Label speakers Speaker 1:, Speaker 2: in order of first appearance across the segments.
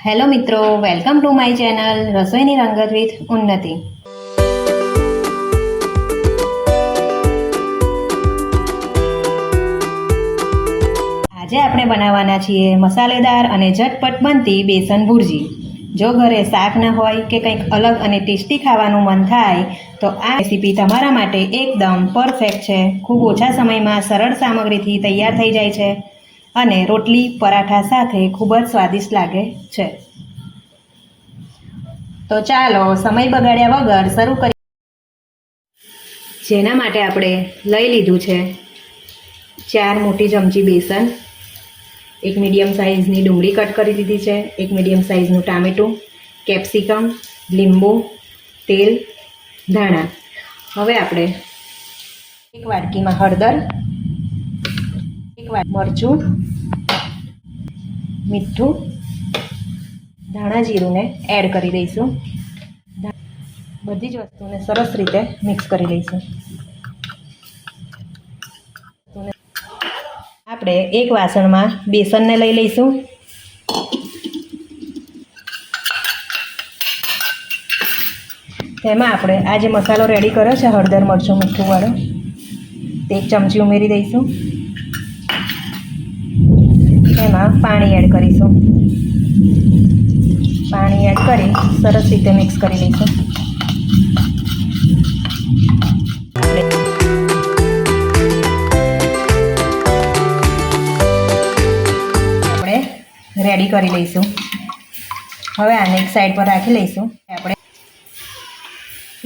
Speaker 1: Hello મિત્રો, welcome to my channel રસોઈની રંગત with ઉન્નતિ। આજે આપણે બનાવવાના છીએ મસાલેદાર અને ઝટપટ બનતી બેસન ભુરજી। જો ઘરે શાક ન હોય કે કંઈક અલગ અને ટેસ્ટી ખાવાનું મન થાય તો આ રેસીપી તમારા માટે એકદમ પરફેક્ટ છે। ખૂબ ઓછા સમયમાં સરળ સામગ્રીથી તૈયાર થઈ જાય છે અને રોટલી પરાઠા સાથે ખૂબ જ સ્વાદિષ્ટ લાગે છે। તો ચાલો સમય બગાડ્યા વગર શરૂ કરીએ। જેના માટે આપણે લઈ લીધું છે 4 મોટી ચમચી બેસન, એક મીડિયમ સાઇઝની ડુંગળી કટ કરી લીધી છે, એક મીડિયમ સાઇઝનું ટામેટું, કેપ્સિકમ, લીંબુ, તેલ, ધાણા। હવે આપણે એક વાટકીમાં હળદર, એક વાટકી મરચું, મીઠું, ધાણા જીરુંને એડ કરી દઈશું। બધી જ વસ્તુને સરસ રીતે મિક્સ કરી લઈશું। આપણે એક વાસણમાં બેસનને લઈ લઈશું। તેમાં આપણે આ જે મસાલો રેડી કર્યો છે હળદર મરચું મીઠું વાળો તે 1 ચમચી ઉમેરી દઈશું। એમાં પાણી એડ કરીશું। પાણી એડ કરી સરસ રીતે મિક્સ કરી લઈશું। આપણે રેડી કરી લઈશું। હવે આને એક સાઈડ પર રાખી લઈશું। આપણે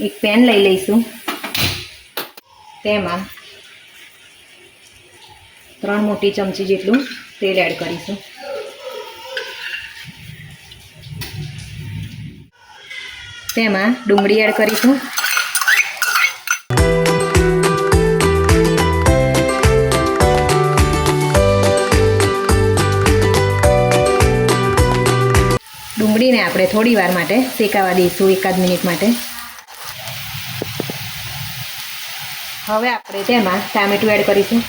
Speaker 1: એક પેન લઈ લઈશું। તેમાં 3 મોટી ચમચી જેટલું તેલ એડ કરીશું। તેમાં ડુંગળી એડ કરીશું। ડુંગળીને આપણે થોડી વાર માટે શેકાવા દઈશું, 1 મિનિટ માટે। હવે આપણે તેમાં ટામેટું એડ કરીશું।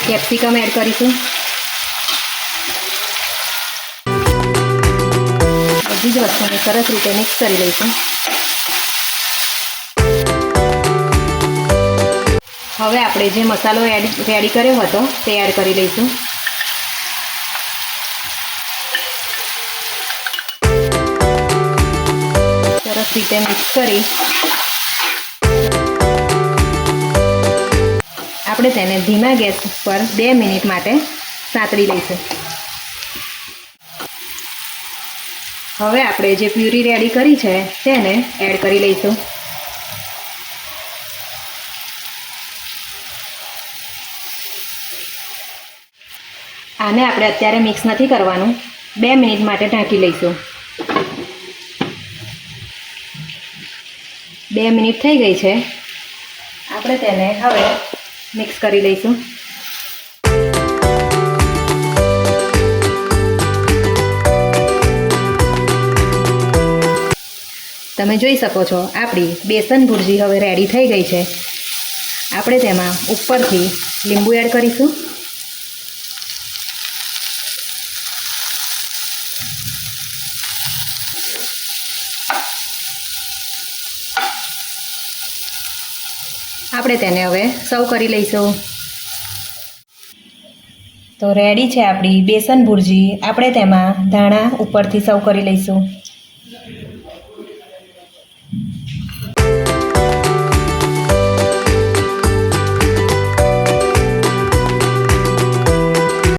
Speaker 1: કેપ્સિકમ એડ કરીશું। બધી જ વસ્તુને સરસ રીતે મિક્સ કરી લઈશું। હવે આપણે જે મસાલો રેડી કર્યો હતો તે એડ કરી લઈશું। સરસ રીતે મિક્સ કરી આપણે તેને ધીમા ગેસ પર 2 મિનિટ માટે સાંતળી લઈશું। હવે આપણે જે પ્યુરી રેડી કરી છે તેને એડ કરી લઈશું। આને આપણે અત્યારે મિક્સ નથી કરવાનું, 2 મિનિટ માટે ઢાંકી લઈશું। 2 મિનિટ થઈ ગઈ છે। આપણે તેને હવે મિક્સ કરી લઈશું। તમે જોઈ શકો છો આપણી બેસન ભુરજી હવે રેડી થઈ ગઈ છે। આપણે તેમાં ઉપરથી લીંબુ એડ કરીશું। આપણે તેને હવે સર્વ કરી લઈશું। તો રેડી છે આપણી બેસન ભુરજી। આપણે તેમાં ધાણા ઉપરથી સર્વ કરી લઈશું।